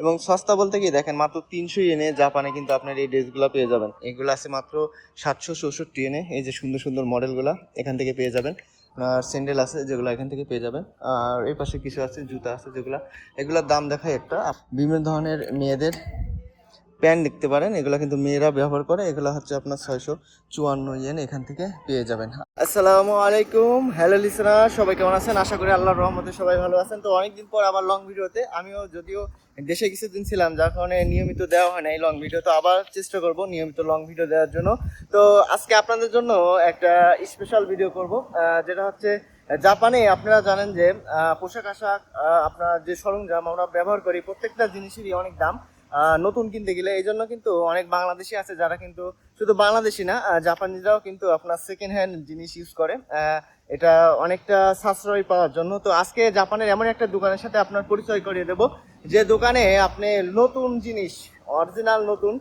এবং সস্তা বলতে কি দেখেন মাত্র 300 ইয়েনে জাপানে কিন্তু আপনার এই ড্রেসগুলো পেয়ে যাবেন। এগুলো আছে মাত্র 764 ইয়েনে। এই যে সুন্দর সুন্দর মডেলগুলো এখান থেকে পেয়ে যাবেন। আর স্যান্ডেল আছে যেগুলো এখান থেকে পেয়ে যাবেন। আর এই পাশে কিছু আছে, জুতা আছে যেগুলো, এগুলোর দাম দেখায় একটা। বিভিন্ন ধরনের মেয়েদের প্যান্ট দেখতে পারেন, এগুলো কিন্তু মেয়েরা ব্যবহার করে। এগুলো হচ্ছে আপনার 654 ইয়েন এখান থেকে পেয়ে যাবেন। আসসালামু আলাইকুম, হ্যালো লিসনা, সবাই কেমন আছেন? আশা করি আল্লাহর রহমতে সবাই ভালো আছেন। তো অনেকদিন পর আবার লং ভিডিওতে, আমিও যদিও দেশে কিছুদিন ছিলাম যার কারণে নিয়মিত দেওয়া হয় না এই লং ভিডিও, তো আবার চেষ্টা করব নিয়মিত লং ভিডিও দেওয়ার জন্য। তো আজকে আপনাদের জন্য একটা স্পেশাল ভিডিও করব, যেটা হচ্ছে জাপানে আপনারা জানেন যে পোশাক আশাক, আপনার যে সরঞ্জাম আমরা ব্যবহার করি প্রত্যেকটা জিনিসেরই অনেক দাম নতুন কিনতে গেলে। এই জন্য কিন্তু অনেক বাংলাদেশি আছে যারা কিন্তু, শুধু বাংলাদেশি না, জাপানিরাও কিন্তু আপনার সেকেন্ড হ্যান্ড জিনিস ইউজ করে এটা অনেকটা সাশ্রয় পাওয়ার জন্য। তো আজকে জাপানের এমন একটা দোকানের সাথে আপনার পরিচয় করিয়ে দেব, যে দোকানে আপনি নতুন জিনিস, অরিজিনাল নতুন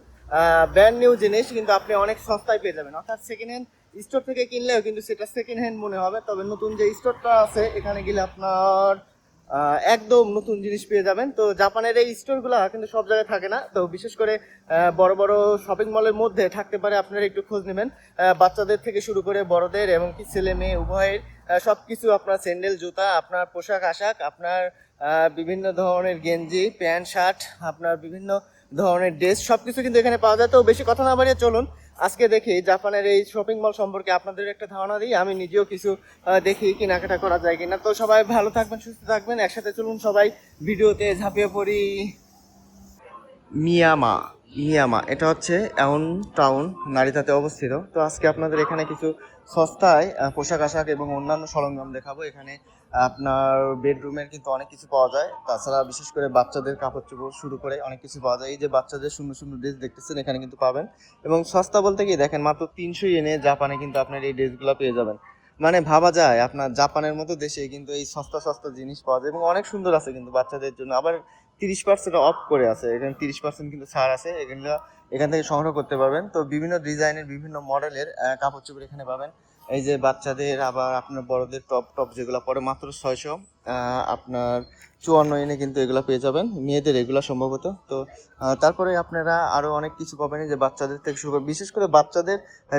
ব্র্যান্ড নিউ জিনিস কিন্তু আপনি অনেক সস্তায় পেয়ে যাবেন। অর্থাৎ সেকেন্ড হ্যান্ড স্টোর থেকে কিনলেও কিন্তু সেটা সেকেন্ড হ্যান্ড মনে হবে, তবে নতুন যে স্টোরটা আছে এখানে গেলে আপনার একদম নতুন জিনিস পেয়ে যাবেন। তো জাপানের এই স্টোরগুলো কিন্তু সব জায়গায় থাকে না, তো বিশেষ করে বড় বড় শপিং মলের মধ্যে থাকতে পারে। আপনারা একটু খোঁজ নেবেন, বাচ্চাদের থেকে শুরু করে বড়দের এবং কি ছেলে মেয়ে উভয়ের সব কিছু, আপনার স্যান্ডেল জুতা, আপনার পোশাক আশাক, আপনার বিভিন্ন ধরনের গেঞ্জি প্যান্ট শার্ট, আপনার বিভিন্ন ধরনের ড্রেস সব কিছু কিন্তু এখানে পাওয়া যায়। তো বেশি কথা না বাড়িয়ে চলুন আজকে দেখি জাপানের এই শপিং মল সম্পর্কে আপনাদের একটা ধারণা দিই। আমি নিজেও কিছু দেখি কেনাকাটা করা যায় কিনা। তো সবাই ভালো থাকবেন, সুস্থ থাকবেন, একসাথে চলুন সবাই ভিডিওতে ঝাঁপিয়ে পড়ি। মিয়ামা, মিয়ামা এটা হচ্ছে এমন টাউন, নারিতাতে অবস্থিত। তো আজকে আপনাদের এখানে কিছু সস্তায় পোশাক আশাক এবং অন্যান্য সরঞ্জাম দেখাবো। এখানে আপনার বেডরুমের কিন্তু অনেক কিছু পাওয়া যায়, তাছাড়া বিশেষ করে বাচ্চাদের কাপড় চোপড় শুরু করে অনেক কিছু পাওয়া যায়। এই যে বাচ্চাদের সুন্দর সুন্দর ড্রেস দেখতেছেন এখানে কিন্তু পাবেন। এবং সস্তা বলতে কি দেখেন মাত্র 300 ইয়েনে জাপানে কিন্তু আপনার এই ড্রেসগুলো পেয়ে যাবেন। মানে ভাবা যায় আপনার জাপানের মতো দেশে কিন্তু এই সস্তা সস্তা জিনিস পাওয়া যায় এবং অনেক সুন্দর আছে কিন্তু বাচ্চাদের জন্য। আবার 30% অফ করে আছে, এখানে 30% কিন্তু ছাড় আছে। এগুলো এখান থেকে সংগ্রহ করতে পারবেন। তো বিভিন্ন ডিজাইনের বিভিন্ন মডেলের কাপড় চোপড় এখানে পাবেন। এই যে বাচ্চাদের, আবার আপনার বড়দের টপ টপ যেগুলো পরে মাত্র 600 আপনার 54 এনে কিন্তু এগুলো পেয়ে যাবেন। মেয়েদের এগুলো সম্ভবত। তো তারপরে আপনারা আরো অনেক কিছু পাবেন, যে বাচ্চাদের থেকে শুরু করে, বিশেষ করে বাচ্চাদের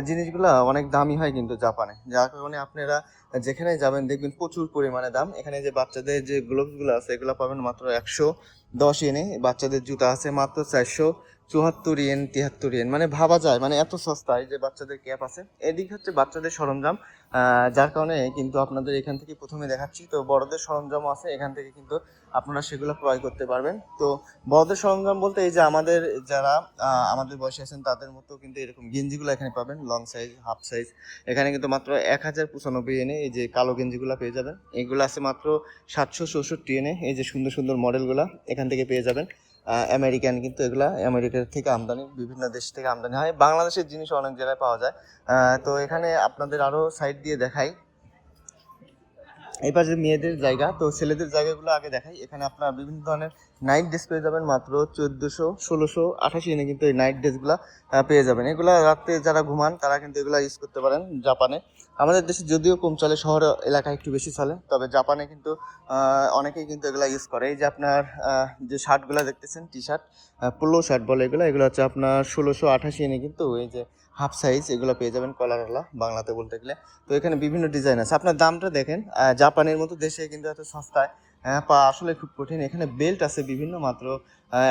জিনিসগুলো অনেক দামি হয় কিন্তু জাপানে, যার কারণে আপনারা যেখানে যাবেন দেখবেন প্রচুর পরিমাণে দাম। এখানে যে বাচ্চাদের যে গ্লোভসগুলো আছে এগুলো পাবেন মাত্র 110 ইয়েনে। বাচ্চাদের জুতা আছে মাত্র 474 ইয়েন, 73 ইয়েন। মানে ভাবা যায় মানে এত সস্তায়। যে বাচ্চাদের ক্যাপ আছে, এদিক হচ্ছে বাচ্চাদের সরঞ্জাম, যার কারণে কিন্তু আপনাদের এখান থেকে প্রথমে দেখাচ্ছি। তো বড়দের সরঞ্জামও আছে এখান থেকে কিন্তু আপনারা সেগুলো ক্রয় করতে পারবেন। তো বড়দের সরঞ্জাম বলতে এই যে আমাদের যারা আমাদের বয়সে আছেন তাদের মতো কিন্তু এরকম গেঞ্জিগুলো এখানে পাবেন, লং সাইজ হাফ সাইজ। এখানে কিন্তু মাত্র 1095 ইয়েনে এই যে কালো গেঞ্জিগুলো পেয়ে যাবেন। এগুলো আছে মাত্র 764 ইয়েনে। এই যে সুন্দর সুন্দর মডেলগুলো এখান থেকে পেয়ে যাবেন। আমেরিকান কিন্তু এগুলা আমেরিকার থেকে আমদানি, বিভিন্ন দেশ থেকে আমদানি হয়। বাংলাদেশের জিনিস অনেক জায়গায় পাওয়া যায়। তো এখানে আপনাদের আরো সাইড দিয়ে দেখাই। এই পাশে মেয়েদের জায়গা, তো ছেলেদের জায়গাগুলো আগে দেখাই। এখানে আপনার বিভিন্ন ধরনের নাইট ড্রেস পেয়ে যাবেন মাত্র 1400, 1600, 88 কিন্তু এই নাইট ড্রেসগুলো পেয়ে যাবেন। এগুলা রাত্রে যারা ঘুমান তারা কিন্তু এগুলো ইউজ করতে পারেন জাপানে। আমাদের দেশে যদিও কম চলে, শহর এলাকায় একটু বেশি চলে, তবে জাপানে কিন্তু অনেকেই কিন্তু এগুলো ইউজ করে। এই যে আপনার যে শার্টগুলো দেখতেছেন, টি শার্ট, পোলো শার্ট বলে এগুলো, এগুলো হচ্ছে আপনার 1688 কিন্তু এই যে হাফ সাইজ এগুলো পেয়ে যাবেন, কলারওয়ালা বাংলাতে বলতে গেলে। তো এখানে বিভিন্ন ডিজাইন আছে, আপনার দামটা দেখেন। জাপানের মতো দেশে কিন্তু এত সস্তায় পাওয়া আসলে খুব কঠিন। এখানে বেল্ট আছে বিভিন্ন, মাত্র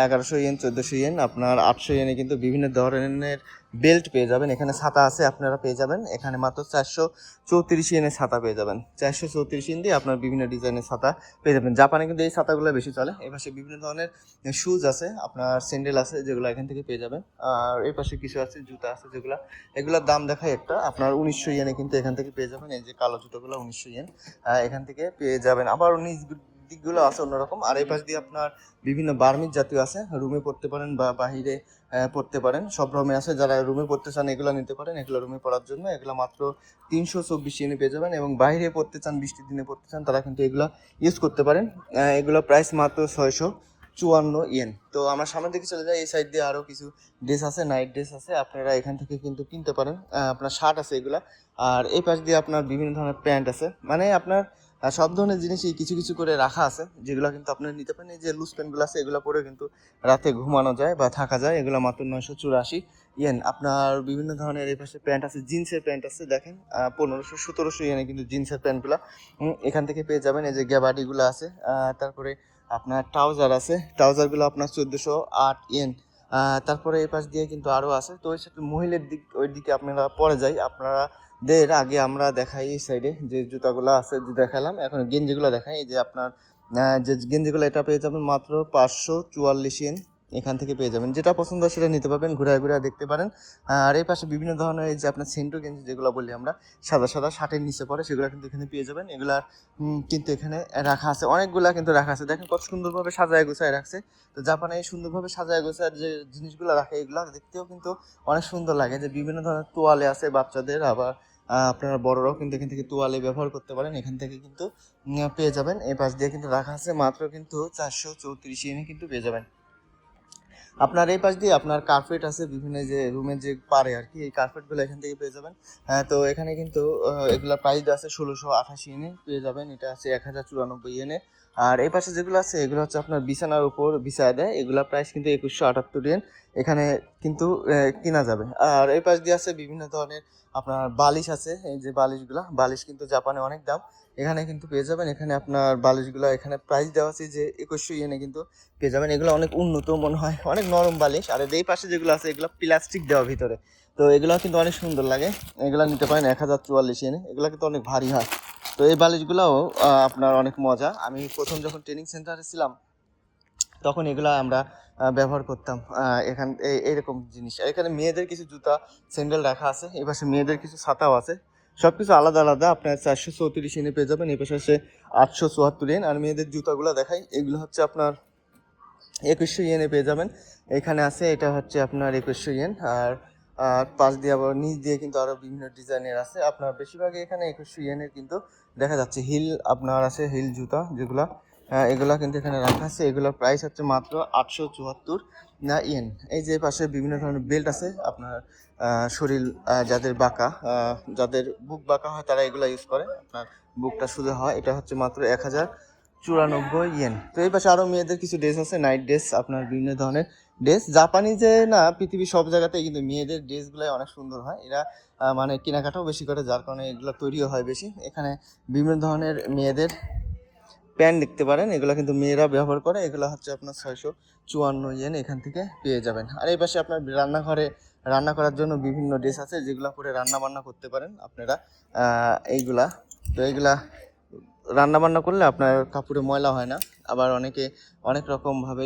1100 ইয়েন, 1400 ইয়েন, আপনার 800 ইয়েনে কিন্তু বিভিন্ন ধরনের বেল্ট পেয়ে যাবেন। এখানে ছাতা আছে আপনারা পেয়ে যাবেন, এখানে মাত্র 434 ইয়েনের ছাতা পেয়ে যাবেন। 434 ইয়েন দিয়ে আপনার বিভিন্ন ডিজাইনের ছাতা পেয়ে যাবেন। জাপানে কিন্তু এই ছাতাগুলো বেশি চলে। এই পাশে বিভিন্ন ধরনের শুজ আছে, আপনার স্যান্ডেল আছে যেগুলো এখান থেকে পেয়ে যাবেন। আর এই পাশে কিছু আছে, জুতা আছে যেগুলো, এগুলোর দাম দেখায় একটা আপনার 1900 ইয়েনে কিন্তু এখান থেকে পেয়ে যাবেন। এই যে কালো জুতোগুলো 1900 ইয়েন এখান থেকে পেয়ে যাবেন। আবার নিজ দিকগুলো আছে অন্যরকম। আর এই পাশ দিয়ে আপনার বিভিন্ন বার্মিজ জাতীয় আছে, রুমে পড়তে পারেন বা বাহিরে পড়তে পারেন, সব রুমে আছে। যারা রুমে পড়তে চান এগুলো নিতে পারেন, এগুলো রুমে পড়ার জন্য। এগুলো মাত্র 324 ইয়েনে পেয়ে যাবেন। এবং বাইরে পড়তে চান, বৃষ্টির দিনে পড়তে চান, তারা কিন্তু এগুলো ইউজ করতে পারেন। এগুলো প্রাইস মাত্র 654 ইয়েন। তো আমরা সামনের দিকে চলে যাই, এই সাইড দিয়ে আরও কিছু ড্রেস আছে, নাইট ড্রেস আছে, আপনারা এখান থেকে কিন্তু কিনতে পারেন। আপনার শার্ট আছে এগুলা। আর এই পাশ দিয়ে আপনার বিভিন্ন ধরনের প্যান্ট আছে, মানে আপনার সব ধরনের জিনিসই কিছু কিছু করে রাখা আছে, যেগুলো কিন্তু আপনারা নিতে পারেন। এই যে লুজ প্যান্টগুলো আছে, এগুলো পরে কিন্তু রাতে ঘুমানো যায় বা থাকা যায়। এগুলো মাত্র 984 ইয়েন। আপনার বিভিন্ন ধরনের এই পাশে প্যান্ট আছে, জিন্সের প্যান্ট আছে, দেখেন 1500-1700 ইয়েনে কিন্তু জিন্সের প্যান্টগুলো এখান থেকে পেয়ে যাবেন। এই যে গ্যাবার্ডিগুলো আছে, তারপরে আপনার ট্রাউজার আছে, ট্রাউজারগুলো আপনার 1408 ইয়েন। তারপরে এই পাশ দিয়ে কিন্তু আরও আছে। তো ওই সাথে মহিলার দিক, ওই দিকে আপনারা পরে যাই। আপনারা আগে আমরা দেখাই এই সাইডে যে জুতাগুলো আছে, যে দেখালাম। এখন গেঞ্জিগুলো দেখাই। এই যে আপনার যে গেঞ্জিগুলো, এটা পেয়ে যাবেন মাত্র 544 ইয়েন। এখান থেকে পেয়ে যাবেন, যেটা পছন্দ হয় সেটা নিতে পারবেন, ঘুরে ঘুরে দেখতে পারেন। আর এই পাশে বিভিন্ন ধরনের এই যে আপনার সেন্টো গেঞ্জি যেগুলো বলি আমরা, সাদা সাদা শার্টের নিচে পড়ে, সেগুলো কিন্তু এখানে পেয়ে যাবেন। এগুলা কিন্তু এখানে রাখা আছে, অনেকগুলা কিন্তু রাখা আছে। দেখেন কত সুন্দরভাবে সাজায় গোছায় রাখছে। তো জাপানে এই সুন্দরভাবে সাজায় গোছায় যে জিনিসগুলো রাখে, এগুলো দেখতেও কিন্তু অনেক সুন্দর লাগে। যে বিভিন্ন ধরনের তোয়ালে আছে বাচ্চাদের, আবার আপনারা বড়রাও কিন্তু এখান থেকে তোয়ালে ব্যবহার করতে পারেন। এখান থেকে কিন্তু পেয়ে যাবেন। এই পাশ দিয়ে কিন্তু রাখা আছে মাত্র কিন্তু 434 ইয়েনে কিন্তু পেয়ে যাবেন। আপনার এই পাশ দিয়ে আপনার কার্পেট আছে, বিভিন্ন যে রুমের যে পারে আর কি, এই কার্পেটগুলো এখান থেকে পেয়ে যাবেন। তো এখানে কিন্তু এগুলোর প্রাইস আছে 1688 ইয়েনে পেয়ে যাবেন। এটা আছে 1094 ইয়েনে। আর এই পাশে যেগুলো আছে এগুলো হচ্ছে আপনার বিছানার উপর বিছায় দেয়, এগুলোর প্রাইস কিন্তু 2178 ইয়েন। এখানে কিন্তু কিনা যাবে। আর এই পাশ দিয়ে আছে বিভিন্ন ধরনের আপনার বালিশ আছে। এই যে বালিশ কিন্তু জাপানে অনেক দাম, এখানে কিন্তু পেয়ে যাবেন। এখানে আপনার বালিশগুলো এখানে প্রাইস দেওয়া আছে যে 2100 ইয়েনে কিন্তু পেয়ে যাবেন। এগুলো অনেক উন্নত মনে হয়, অনেক নরম বালিশ। আর এই পাশে যেগুলো আছে এগুলো প্লাস্টিক দেওয়া ভিতরে, তো এগুলো কিন্তু অনেক সুন্দর লাগে। এগুলো নিতে পারেন 1044 ইয়েনে। এগুলো কিন্তু অনেক ভারী হয়। তো এই বালিশগুলোও আপনার অনেক মজা। আমি প্রথম যখন ট্রেনিং সেন্টারে ছিলাম তখন এগুলা আমরা ব্যবহার করতাম। এইরকম জিনিস। এখানে মেয়েদের কিছু জুতা স্যান্ডেল রাখা আছে, এই পাশে মেয়েদের কিছু ছাতাও আছে। সব কিছু আলাদা আলাদা। আপনার 434 ইয়েনে পেয়ে যাবেন, এই পাশে আছে 874 ইয়েন। আর মেয়েদের জুতাগুলো দেখাই, এগুলো হচ্ছে আপনার 2100 ইয়েনে পেয়ে যাবেন। এখানে আছে, এটা হচ্ছে আপনার 2100 ইয়েন। আর পাশ দিয়ে আবার নিচ দিয়ে কিন্তু আরো বিভিন্ন ডিজাইনের আছে। আপনার বেশিরভাগই এখানে 2100 ইয়েনের কিন্তু দেখা যাচ্ছে। হিল আপনার আছে, হিল জুতা যেগুলা, এগুলা কিন্তু এখানে রাখা আছে। এগুলোর প্রাইস হচ্ছে মাত্র 874 ইয়েন। এই যে পাশে বিভিন্ন ধরনের বেল্ট আছে আপনার, শরীর যাদের বাঁকা, যাদের বুক বাঁকা হয় তারা এগুলা ইউজ করে, আপনার বুকটা সোজা হয়। এটা হচ্ছে মাত্র 1094 ইয়েন। তো এই পাশে আরো মেয়েদের কিছু ড্রেস আছে, নাইট ড্রেস, আপনার বিভিন্ন ধরনের ড্রেস। জাপানি যে না, পৃথিবীর সব জায়গাতেই কিন্তু মেয়েদের ড্রেসগুলো অনেক সুন্দর হয়। এরা মানে কেনাকাটাও বেশি করে, যার কারণে এগুলো তৈরিও হয় বেশি। এখানে বিভিন্ন ধরনের মেয়েদের প্যান্ট দেখতে পারেন, এগুলো কিন্তু মেয়েরা ব্যবহার করে। এগুলো হচ্ছে আপনার 654 ইয়েন এখান থেকে পেয়ে যাবেন। আর এই পাশে আপনার রান্নাঘরে রান্না করার জন্য বিভিন্ন ড্রেস আছে, যেগুলো পরে রান্না বান্না করতে পারেন আপনারা। এইগুলা, তো এইগুলা রান্না বান্না করলে আপনার কাপড়ে ময়লা হয় না। আবার অনেকে অনেক রকমভাবে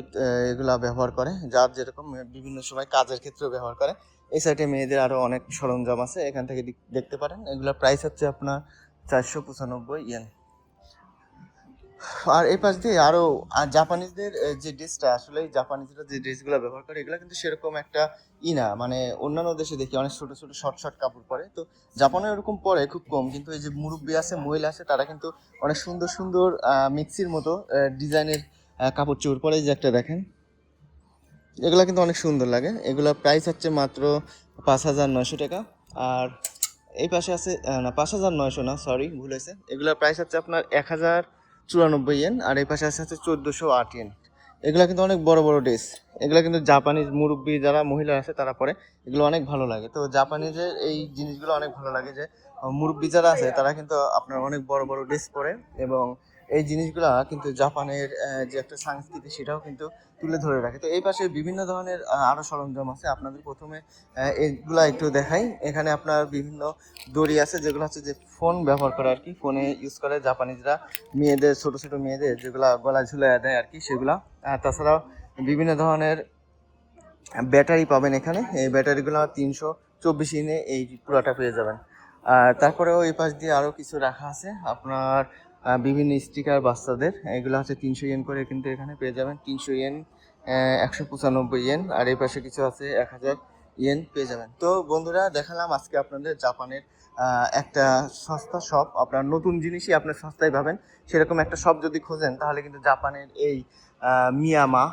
এগুলা ব্যবহার করে, যার যেরকম বিভিন্ন সময় কাজের ক্ষেত্রেও ব্যবহার করে। এই সাইডে মেয়েদের আরও অনেক সরঞ্জাম আছে, এখান থেকে দেখতে পারেন। এগুলোর প্রাইস হচ্ছে আপনার 495 ইয়েন। আর এই পাশ দিয়ে আরো জাপানিজদের যে ড্রেসটা, আসলে জাপানিজরা যে ড্রেসগুলো ব্যবহার করে এগুলো কিন্তু সেরকম একটা না, মানে অন্যান্য দেশে দেখি অনেক ছোট ছোট শর্ট শর্ট কাপড় পরে, তো জাপানে এরকম পরে খুব কম। কিন্তু এই যে মুরব্বি আছে, মহিলা আছে, তারা কিন্তু অনেক সুন্দর সুন্দর মিক্সির মতো ডিজাইনের কাপড় চোপড় পরে। যে একটা দেখেন, এগুলো কিন্তু অনেক সুন্দর লাগে। এগুলোর প্রাইস হচ্ছে মাত্র 5900 টাকা। আর এই পাশে আছে না, 5900 না, সরি ভুল হয়েছে। এগুলোর প্রাইস হচ্ছে আপনার 1094 ইয়েন। আর এই পাশে আছে হচ্ছে 1408 ইয়েন। এগুলো কিন্তু অনেক বড় বড় ড্রেস। এগুলো কিন্তু জাপানিজ মুরব্বি যারা মহিলা আছে তারা পরে, এগুলো অনেক ভালো লাগে। তো জাপানিজের এই জিনিসগুলো অনেক ভালো লাগে, যে মুরব্বি যারা আছে তারা কিন্তু আপনার অনেক বড় বড় ড্রেস পরে। এবং এই জিনিসগুলা কিন্তু জাপানের যে একটা সংস্কৃতি, সেটাও কিন্তু তুলে ধরে রাখে। তো এই পাশে বিভিন্ন ধরনের আরো সরঞ্জাম আছে। আপনাদের প্রথমে এগুলা একটু দেখাই। এখানে আপনার বিভিন্ন দড়ি আছে, যেগুলো হচ্ছে যে ফোন ব্যবহার করে আর কি, ফোনে ইউজ করে জাপানিজরা, মেয়েদের, ছোট ছোট মেয়েদের যেগুলা গলায় ঝুলিয়ে দেয় আর কি, সেগুলা। তাছাড়াও বিভিন্ন ধরনের ব্যাটারি পাবেন এখানে। এই ব্যাটারিগুলো 324 ইনে এই পুরাটা পেয়ে যাবেন। আর তারপরেও এই পাশ দিয়ে আরও কিছু রাখা আছে আপনার, বিভিন্ন স্টিকার বাচ্চাদের, এগুলো হচ্ছে 300 ইয়েন করে কিন্তু এখানে পেয়ে যাবেন। 300 ইয়েন, 195 ইয়েন। আর এই পাশে কিছু আছে 1000 ইয়েন পেয়ে যাবেন। তো বন্ধুরা, দেখালাম আজকে আপনাদের জাপানের একটা সস্তা শপ। আপনার নতুন জিনিসই আপনার সস্তায় পাবেন, সেরকম একটা শপ যদি খোঁজেন তাহলে কিন্তু জাপানের এই মিয়ামা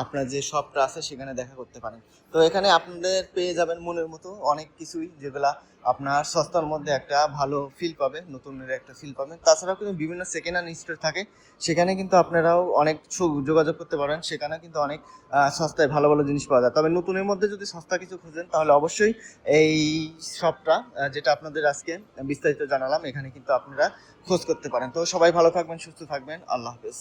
আপনার যে শপটা আছে সেখানে দেখা করতে পারেন। তো এখানে আপনাদের পেয়ে যাবেন মনের মতো অনেক কিছুই, যেগুলা আপনার সস্তার মধ্যে একটা ভালো ফিল পাবে, নতুনের একটা ফিল পাবেন। তাছাড়াও কিন্তু বিভিন্ন সেকেন্ড হ্যান্ড স্টোর থাকে, সেখানে কিন্তু আপনারাও অনেক যোগাযোগ করতে পারেন, সেখানে কিন্তু অনেক সস্তায় ভালো ভালো জিনিস পাওয়া যায়। তবে নতুনের মধ্যে যদি সস্তা কিছু খুঁজেন তাহলে অবশ্যই এই শপটা, যেটা আপনাদের আজকে বিস্তারিত জানালাম, এখানে কিন্তু আপনারা খোঁজ করতে পারেন। তো সবাই ভালো থাকবেন, সুস্থ থাকবেন, আল্লাহ হাফেজ।